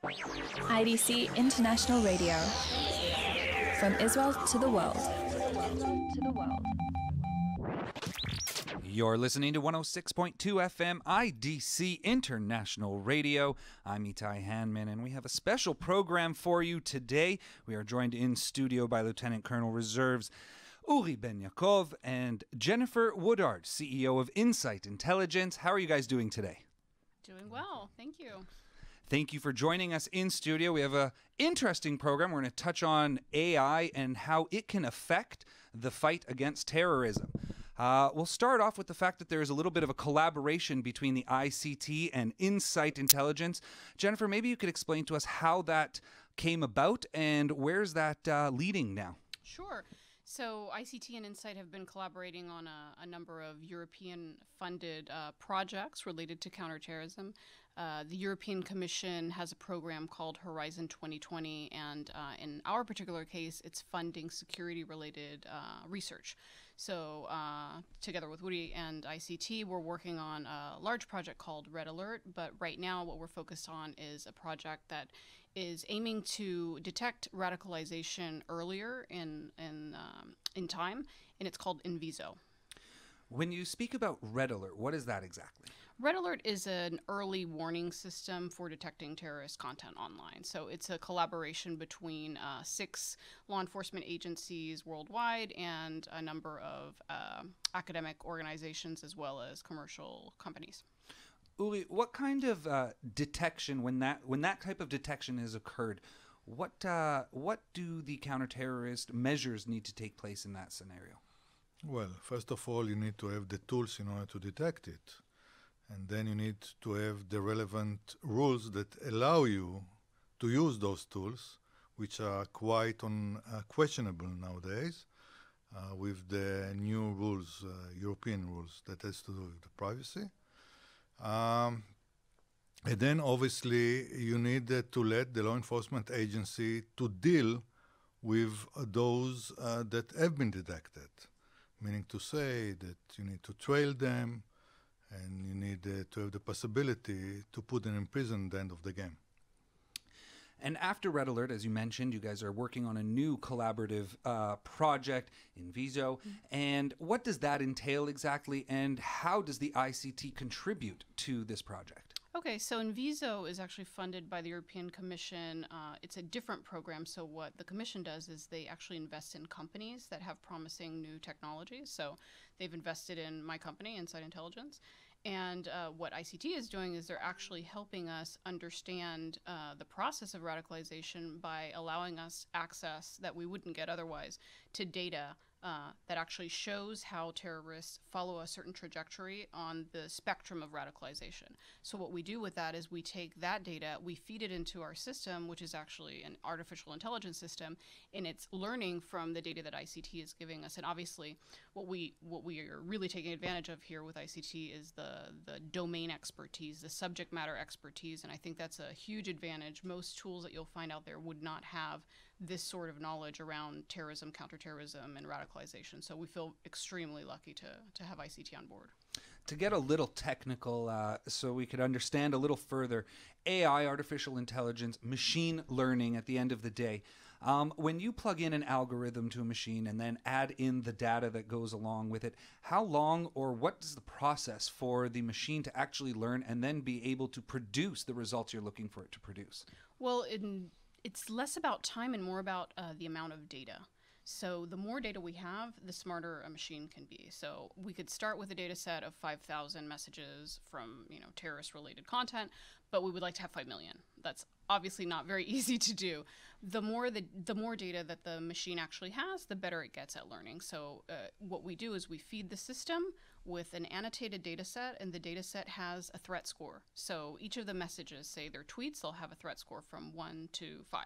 IDC International Radio. From Israel to the world. You're listening to 106.2 FM IDC International Radio. I'm Etai Handman, and we have a special program for you today. We are joined in studio by Lieutenant Colonel Reserves Uri Ben Yaakov and Jennifer Woodard, CEO of Insikt Intelligence. How are you guys doing today? Doing well, thank you. Thank you for joining us in studio. We have an interesting program. We're going to touch on AI and how it can affect the fight against terrorism. We'll start off with the fact that there is a little bit of a collaboration between the ICT and Insikt Intelligence. Jennifer, maybe you could explain to us how that came about and where's that leading now? Sure. So ICT and Insikt have been collaborating on a number of European-funded projects related to counterterrorism. The European Commission has a program called Horizon 2020, and in our particular case, it's funding security-related research. So together with Woody and ICT, we're working on a large project called Red Alert, but right now what we're focused on is a project that is aiming to detect radicalization earlier in time, and it's called Inviso. When you speak about Red Alert, what is that exactly? Red Alert is an early warning system for detecting terrorist content online. So it's a collaboration between 6 law enforcement agencies worldwide and a number of academic organizations as well as commercial companies. Uli, what kind of detection, when that type of detection has occurred, what do the counterterrorist measures need to take place in that scenario? Well, first of all, you need to have the tools in order to detect it. And then you need to have the relevant rules that allow you to use those tools, which are quite questionable nowadays, with the new rules, European rules, that has to do with the privacy. And then obviously you need to let the law enforcement agency to deal with those that have been detected, meaning to say that you need to trail them and you need to have the possibility to put them in prison at the end of the game. And after Red Alert, as you mentioned, you guys are working on a new collaborative project, Inviso. And what does that entail exactly, and how does the ICT contribute to this project? Okay, so Inviso is actually funded by the European Commission. It's a different program, so what the Commission does is they actually invest in companies that have promising new technologies. So they've invested in my company, Insikt Intelligence. And what ICT is doing is they're actually helping us understand the process of radicalization by allowing us access that we wouldn't get otherwise to data that actually shows how terrorists follow a certain trajectory on the spectrum of radicalization. So what we do with that is we take that data, we feed it into our system, which is actually an artificial intelligence system, and it's learning from the data that ICT is giving us. And obviously, what we are really taking advantage of here with ICT is the domain expertise, the subject matter expertise, and I think that's a huge advantage. Most tools that you'll find out there would not have this sort of knowledge around terrorism, counterterrorism, and radicalization. So we feel extremely lucky to have ICT on board. To get a little technical, so we could understand a little further, AI, artificial intelligence, machine learning at the end of the day, when you plug in an algorithm to a machine and then add in the data that goes along with it, how long or what is the process for the machine to actually learn and then be able to produce the results you're looking for it to produce? Well, it's less about time and more about the amount of data. So the more data we have, the smarter a machine can be. So we could start with a data set of 5,000 messages from, terrorist-related content, but we would like to have 5 million. That's obviously not very easy to do. The more data that the machine actually has, the better it gets at learning. So what we do is we feed the system with an annotated data set, and the data set has a threat score. So each of the messages, say they're tweets, they'll have a threat score from 1 to 5.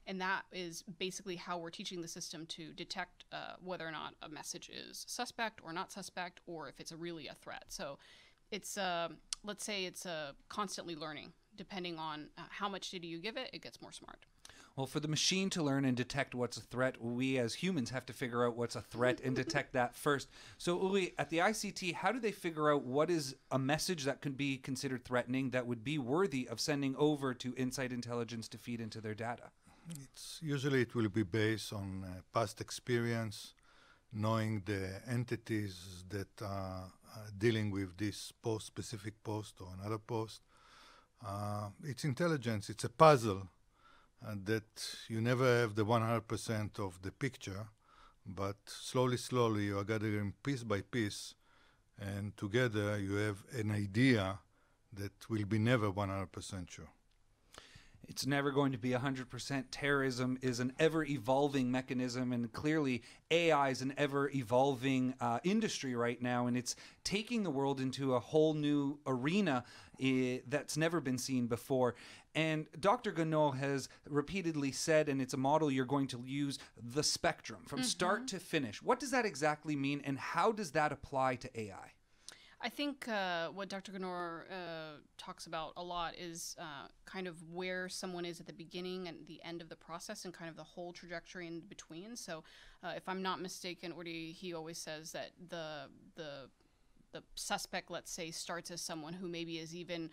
And that is basically how we're teaching the system to detect whether or not a message is suspect or not suspect, or if it's really a threat. So it's, let's say it's constantly learning. Depending on how much data you give it, it gets more smart. Well, for the machine to learn and detect what's a threat, we as humans have to figure out what's a threat and detect that first. So, Uli, at the ICT, how do they figure out what is a message that could be considered threatening that would be worthy of sending over to Insight Intelligence to feed into their data? Usually it will be based on past experience, knowing the entities that are dealing with this specific post or another post. It's intelligence, it's a puzzle that you never have the 100% of the picture, but slowly you are gathering piece by piece, and together you have an idea that will be never 100% sure. It's never going to be 100%. Terrorism is an ever-evolving mechanism, and clearly AI is an ever-evolving industry right now, and it's taking the world into a whole new arena that's never been seen before. And Dr. Ganol has repeatedly said, and it's a model you're going to use, the spectrum from start to finish. What does that exactly mean, and how does that apply to AI? I think what Dr. Ganor talks about a lot is kind of where someone is at the beginning and the end of the process and kind of the whole trajectory in between. So if I'm not mistaken, he always says that the suspect, let's say, starts as someone who maybe is even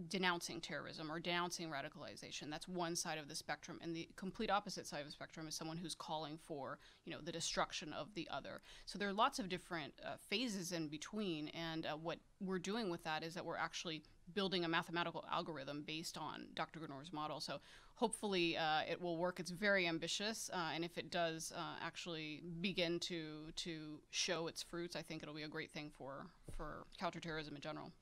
denouncing terrorism or denouncing radicalization. That's one side of the spectrum, and the complete opposite side of the spectrum is someone who's calling for, the destruction of the other. So there are lots of different phases in between, and what we're doing with that is that we're actually building a mathematical algorithm based on Dr. Ganor's model. So hopefully it will work. It's very ambitious, and if it does actually begin to show its fruits, I think it'll be a great thing for counterterrorism in general.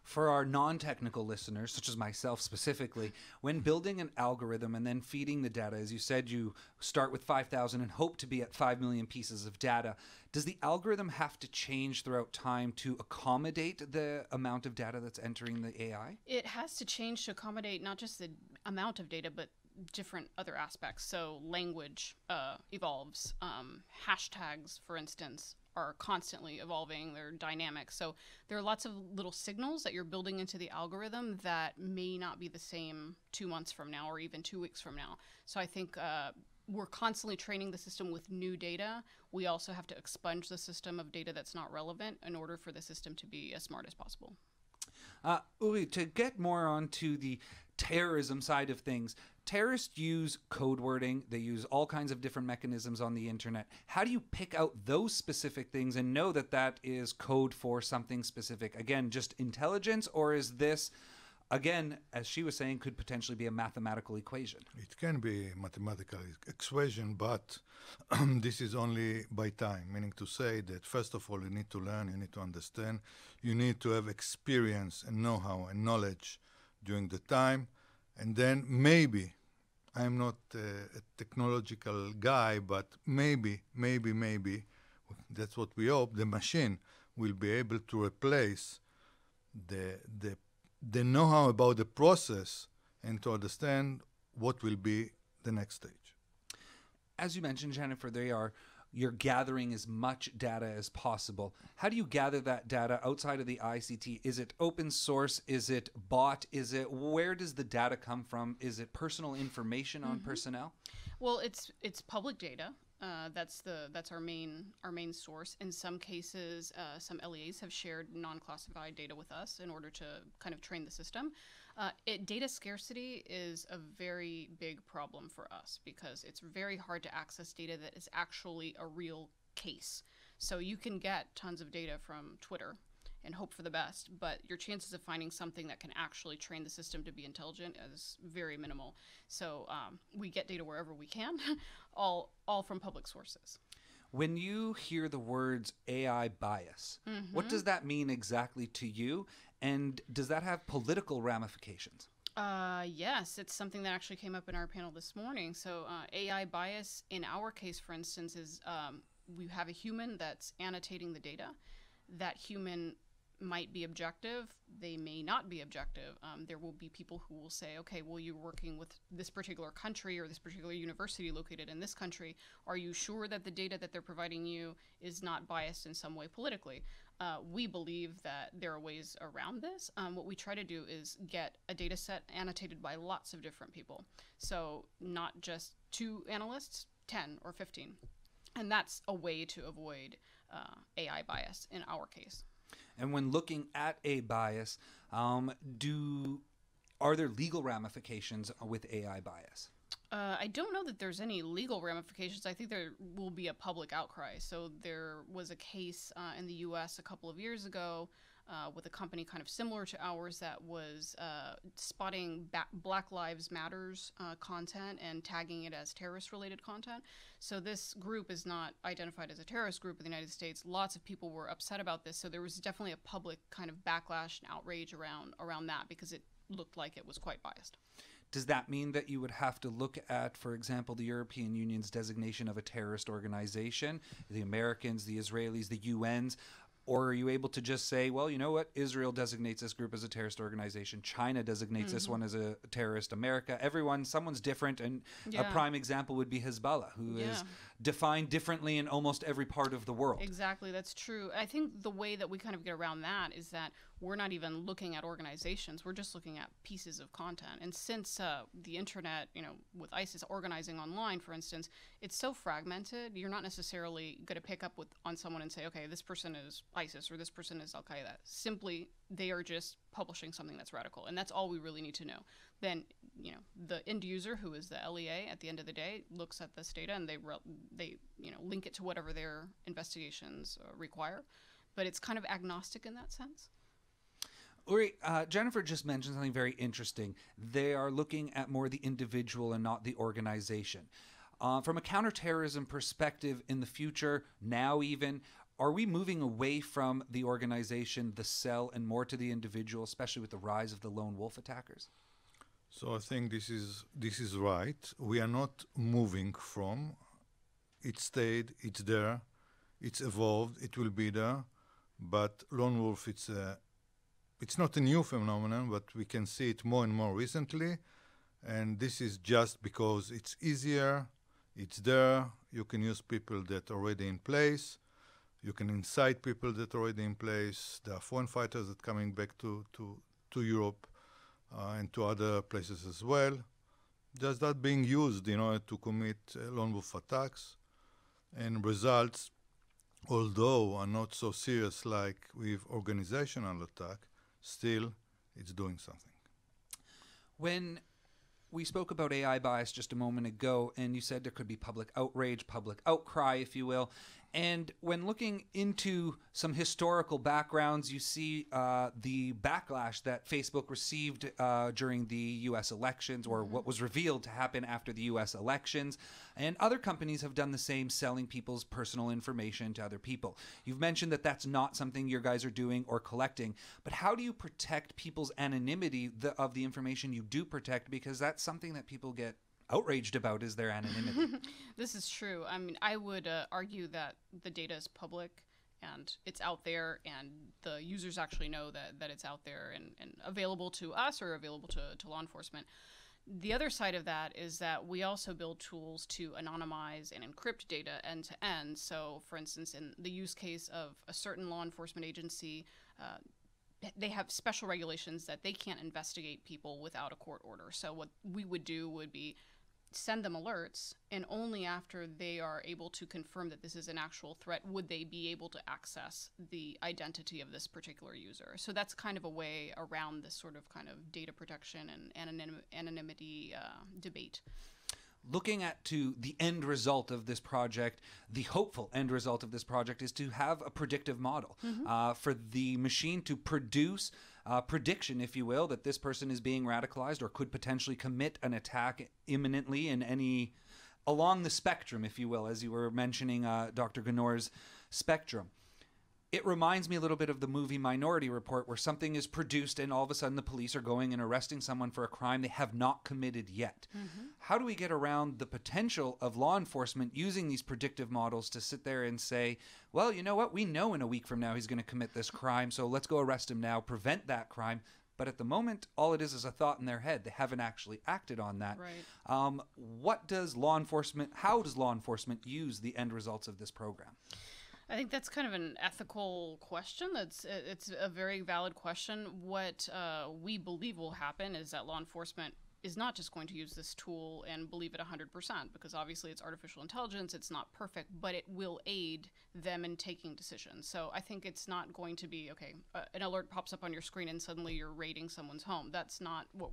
For our non-technical listeners, such as myself specifically, when building an algorithm and then feeding the data, as you said, you start with 5,000 and hope to be at 5 million pieces of data. Does the algorithm have to change throughout time to accommodate the amount of data that's entering the AI? It has to change to accommodate not just the amount of data, but different other aspects. So language evolves. Hashtags, for instance, are constantly evolving. They're dynamic. So there are lots of little signals that you're building into the algorithm that may not be the same 2 months from now or even 2 weeks from now. So I think we're constantly training the system with new data. We also have to expunge the system of data that's not relevant in order for the system to be as smart as possible. Uli, to get more onto the terrorism side of things, terrorists use code wording. They use all kinds of different mechanisms on the internet. How do you pick out those specific things and know that that is code for something specific? Again, just intelligence, or is this, again, as she was saying, could potentially be a mathematical equation? It can be a mathematical equation, but this is only by time, meaning to say that first of all, you need to learn, you need to understand, you need to have experience and know-how and knowledge during the time, and then maybe, I'm not a technological guy, but maybe, that's what we hope, the machine will be able to replace the know-how about the process and to understand what will be the next stage. As you mentioned, Jennifer, you're gathering as much data as possible. How do you gather that data outside of the ICT? Is it open source? Is it bought? Where does the data come from? Is it personal information on personnel? Well, it's public data. That's our main source. In some cases, some LEAs have shared non-classified data with us in order to kind of train the system. Data scarcity is a very big problem for us because it's very hard to access data that is actually a real case. So you can get tons of data from Twitter and hope for the best, but your chances of finding something that can actually train the system to be intelligent is very minimal. So we get data wherever we can, all from public sources. When you hear the words AI bias, what does that mean exactly to you? And does that have political ramifications? Yes, it's something that actually came up in our panel this morning. So AI bias, in our case, for instance, is we have a human that's annotating the data. That human might be objective. They may not be objective. There will be people who will say, okay, well, you're working with this particular country or this particular university located in this country. Are you sure that the data that they're providing you is not biased in some way politically? We believe that there are ways around this. What we try to do is get a data set annotated by lots of different people. So not just 2 analysts, 10 or 15. And that's a way to avoid AI bias in our case. And when looking at a bias, are there legal ramifications with AI bias? I don't know that there's any legal ramifications. I think there will be a public outcry. So there was a case in the U.S. a couple of years ago with a company kind of similar to ours that was spotting Black Lives Matters content and tagging it as terrorist-related content. So this group is not identified as a terrorist group in the United States. Lots of people were upset about this. So there was definitely a public kind of backlash and outrage around that because it looked like it was quite biased. Does that mean that you would have to look at, for example, the European Union's designation of a terrorist organization, the Americans, the Israelis, the UN's? Or are you able to just say, well, you know what? Israel designates this group as a terrorist organization. China designates this one as a terrorist. America, someone's different. And a prime example would be Hezbollah, who is defined differently in almost every part of the world. Exactly, that's true. I think the way that we kind of get around that is that we're not even looking at organizations. We're just looking at pieces of content. And since the internet, with ISIS organizing online, for instance, it's so fragmented, you're not necessarily going to pick up on someone and say, okay, this person is ISIS or this person is Al-Qaeda. Simply, they are just publishing something that's radical. And that's all we really need to know. Then, the end user, who is the LEA, at the end of the day, looks at this data and they link it to whatever their investigations require. But it's kind of agnostic in that sense. Uri, Jennifer just mentioned something very interesting. They are looking at more the individual and not the organization. From a counterterrorism perspective in the future, now even, are we moving away from the organization, the cell, and more to the individual, especially with the rise of the lone wolf attackers? So I think this is right. We are not moving from. It stayed, it's there, it's evolved, it will be there. But lone wolf, it's not a new phenomenon, but we can see it more and more recently. And this is just because it's easier, it's there. You can use people that are already in place. You can incite people that are already in place. There are foreign fighters that are coming back to Europe and to other places as well. Just that being used in order to commit lone wolf attacks. And results, although are not so serious like with organizational attack, still it's doing something. When we spoke about AI bias just a moment ago, and you said there could be public outrage, public outcry, if you will. And when looking into some historical backgrounds, you see the backlash that Facebook received during the U.S. elections, or what was revealed to happen after the U.S. elections. And other companies have done the same, selling people's personal information to other people. You've mentioned that that's not something your guys are doing or collecting. But how do you protect people's anonymity of the information you do protect? Because that's something that people get outraged about, is their anonymity. This is true. I mean, I would argue that the data is public and it's out there, and the users actually know that it's out there and available to us or available to law enforcement. The other side of that is that we also build tools to anonymize and encrypt data end to end. So, for instance, in the use case of a certain law enforcement agency, they have special regulations that they can't investigate people without a court order. So what we would do would be send them alerts, and only after they are able to confirm that this is an actual threat would they be able to access the identity of this particular user. So that's kind of a way around this sort of kind of data protection and anonymity debate. Looking at to the end result of this project, the hopeful end result of this project is to have a predictive model for the machine to produce prediction, if you will, that this person is being radicalized or could potentially commit an attack imminently in any along the spectrum, if you will, as you were mentioning Dr. Ganor's spectrum. It reminds me a little bit of the movie Minority Report, where something is produced and all of a sudden the police are going and arresting someone for a crime they have not committed yet. How do we get around the potential of law enforcement using these predictive models to sit there and say, well, you know what, we know in a week from now he's going to commit this crime, so let's go arrest him now, prevent that crime. But at the moment, all it is a thought in their head. They haven't actually acted on that. Right. How does law enforcement use the end results of this program? I think that's kind of an ethical question. It's a very valid question. What we believe will happen is that law enforcement is not just going to use this tool and believe it 100%, because obviously it's artificial intelligence, it's not perfect, but it will aid them in taking decisions. So I think it's not going to be, okay, an alert pops up on your screen and suddenly you're raiding someone's home. That's not what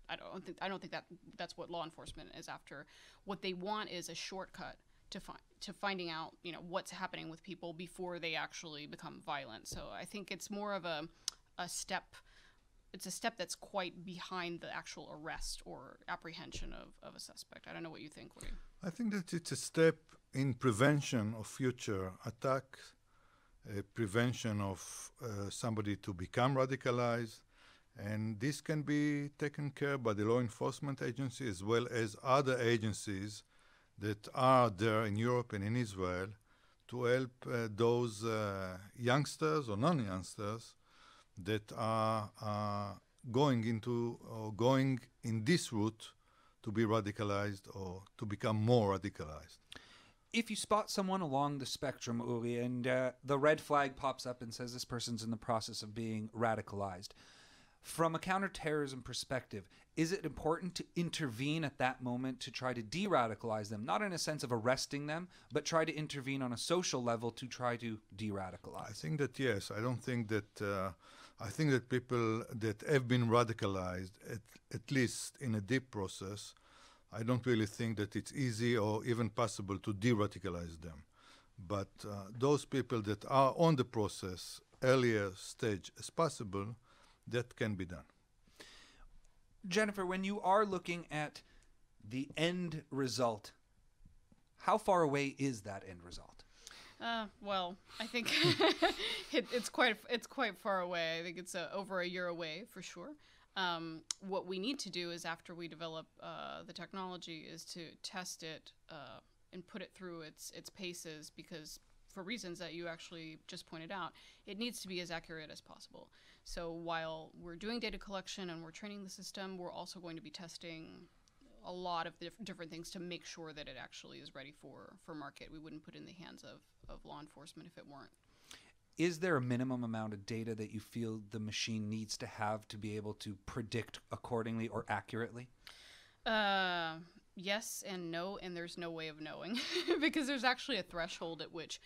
I don't think that's what law enforcement is after. What they want is a shortcut to finding out, what's happening with people before they actually become violent. So I think it's more of a step. It's a step that's quite behind the actual arrest or apprehension of a suspect. I don't know what you think, Woody. I think that it's a step in prevention of future attacks, prevention of somebody to become radicalized, and this can be taken care by the law enforcement agency as well as other agencies that are there in Europe and in Israel to help those youngsters or non-youngsters that are going in this route to be radicalized or to become more radicalized. If you spot someone along the spectrum, Uri, and the red flag pops up and says this person's in the process of being radicalized, from a counterterrorism perspective, is it important to intervene at that moment to try to de-radicalize them, not in a sense of arresting them, but try to intervene on a social level to try to de-radicalize? I think that yes. I don't think that. I think that people that have been radicalized, at least in a deep process, I don't really think that it's easy or even possible to de-radicalize them. But those people that are on the process, earlier stage as possible, that can be done. Jennifer, when you are looking at the end result, how far away is that end result? Well, I think it's quite far away. I think it's over a year away for sure. What we need to do is, after we develop the technology, is to test it and put it through its paces, because for reasons that you actually just pointed out, it needs to be as accurate as possible. So while we're doing data collection and we're training the system, we're also going to be testing a lot of different things to make sure that it actually is ready for market. We wouldn't put it in the hands of law enforcement if it weren't. Is there a minimum amount of data that you feel the machine needs to have to be able to predict accordingly or accurately? Yes and no, and there's no way of knowing because there's actually a threshold at which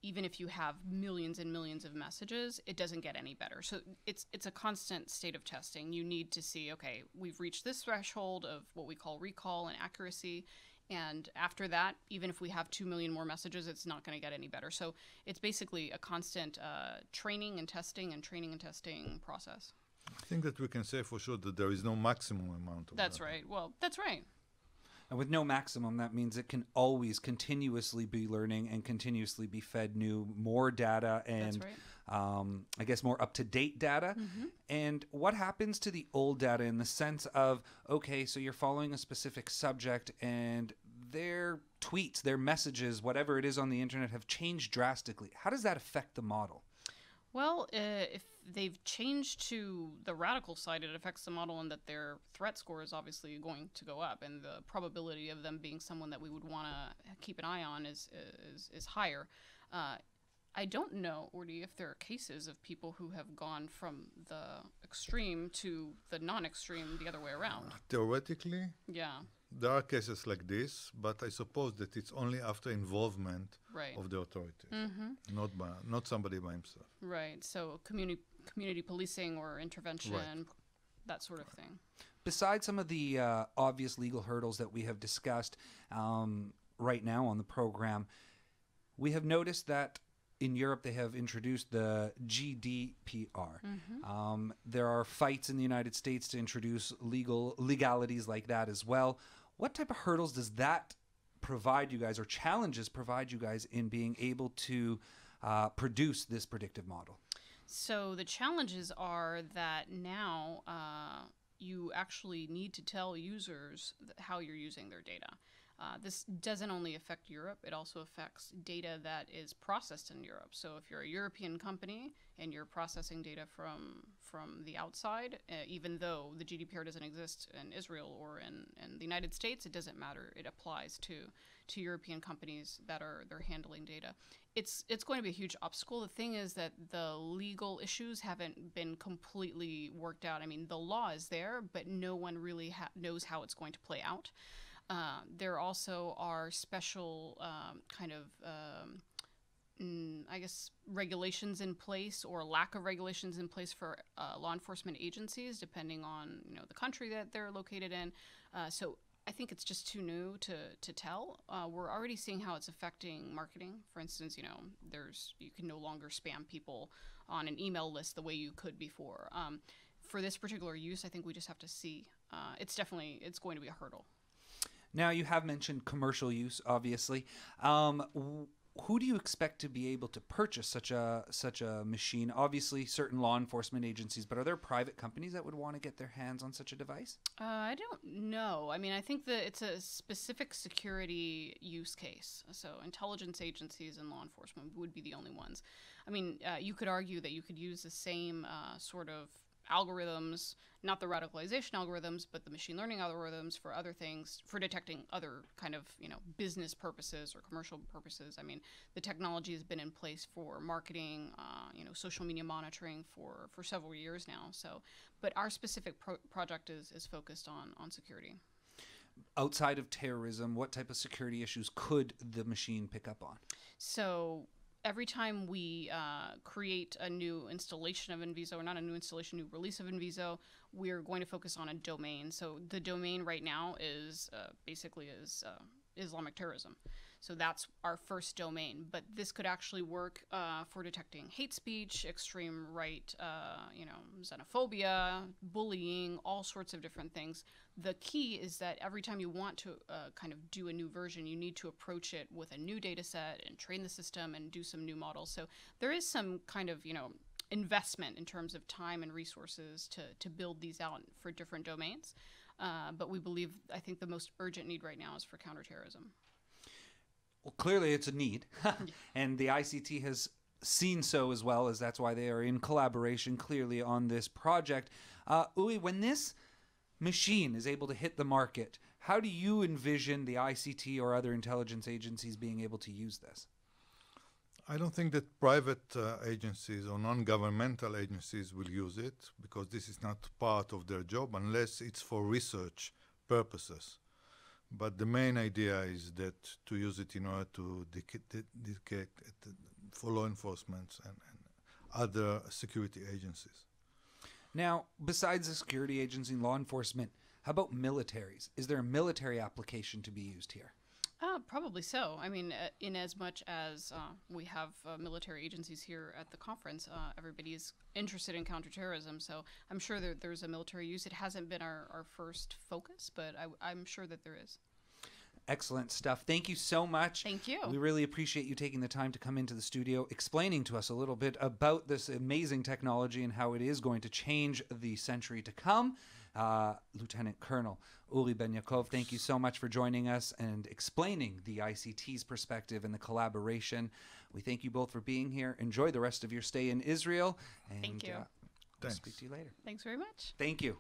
even if you have millions and millions of messages, it doesn't get any better. So it's a constant state of testing. You need to see, okay, we've reached this threshold of what we call recall and accuracy, and after that, even if we have 2 million more messages, it's not going to get any better. So it's basically a constant training and testing process. I think that we can say for sure that there is no maximum amount of That's data. right. Well, that's right. And with no maximum, that means it can always continuously be learning and continuously be fed more data and That's right. I guess more up-to-date data. Mm-hmm. And what happens to the old data in the sense of, okay, so you're following a specific subject and their tweets, their messages, whatever it is on the internet have changed drastically. How does that affect the model? Well, if they've changed to the radical side, it affects the model in that their threat score is obviously going to go up, and the probability of them being someone that we would want to keep an eye on is higher. I don't know, Urdi, if there are cases of people who have gone from the extreme to the non-extreme the other way around. Theoretically, Yeah, there are cases like this, but I suppose that it's only after involvement right. of the authorities, Mm-hmm. not somebody by himself. Right. So community policing or intervention, Right. that sort of thing. Besides some of the obvious legal hurdles that we have discussed right now on the program, we have noticed that in Europe they have introduced the GDPR. Mm-hmm. There are fights in the United States to introduce legalities like that as well. What type of hurdles does that provide you guys, or challenges provide you guys in being able to produce this predictive model? So the challenges are that now you actually need to tell users how you're using their data. This doesn't only affect Europe, it also affects data that is processed in Europe. So if you're a European company and you're processing data from from the outside, even though the GDPR doesn't exist in Israel or in the United States. It doesn't matter. It applies to European companies that they're handling data. It's going to be a huge obstacle. The thing is that the legal issues haven't been completely worked out. I mean, the law is there, but no one really knows how it's going to play out. There also are special I guess, regulations in place or lack of regulations in place for law enforcement agencies, depending on the country that they're located in. So I think it's just too new to tell. We're already seeing how it's affecting marketing. For instance, you can no longer spam people on an email list the way you could before. For this particular use, I think we just have to see. It's going to be a hurdle. Now, you have mentioned commercial use, obviously. Who do you expect to be able to purchase such a machine? Obviously, certain law enforcement agencies, but are there private companies that would want to get their hands on such a device? I don't know. I mean, I think that it's a specific security use case. So intelligence agencies and law enforcement would be the only ones. I mean, you could argue that you could use the same sort of algorithms, not the radicalization algorithms, but the machine learning algorithms for other things, for detecting other kind of, business purposes or commercial purposes. I mean, the technology has been in place for marketing, social media monitoring for several years now. So, but our specific project is focused on security. Outside of terrorism, what type of security issues could the machine pick up on? So every time we create a new installation of Inviso, or not a new installation, new release of Inviso, we're going to focus on a domain. So the domain right now is basically Islamic terrorism. So that's our first domain. But this could actually work for detecting hate speech, extreme right, xenophobia, bullying, all sorts of different things. The key is that every time you want to kind of do a new version, you need to approach it with a new data set and train the system and do some new models. So there is some kind of, investment in terms of time and resources to build these out for different domains. But I think the most urgent need right now is for counterterrorism. Well, clearly it's a need, and the ICT has seen so as well, as that's why they are in collaboration clearly on this project. Uli, when this machine is able to hit the market, how do you envision the ICT or other intelligence agencies being able to use this? I don't think that private agencies or non-governmental agencies will use it, because this is not part of their job unless it's for research purposes. But the main idea is that to use it in order to detect for law enforcement and other security agencies. Now, besides the security agency and law enforcement, how about militaries? Is there a military application to be used here? Probably so. I mean, in as much as we have military agencies here at the conference, everybody is interested in counterterrorism. So I'm sure that there's a military use. It hasn't been our first focus, but I'm sure that there is. Excellent stuff. Thank you so much. Thank you. We really appreciate you taking the time to come into the studio, explaining to us a little bit about this amazing technology and how it is going to change the century to come. Lieutenant Colonel Uli Ben Yaakov, thank you so much for joining us and explaining the ICT's perspective and the collaboration. We thank you both for being here. Enjoy the rest of your stay in Israel. And, thank you. We'll speak to you later. Thanks very much. Thank you.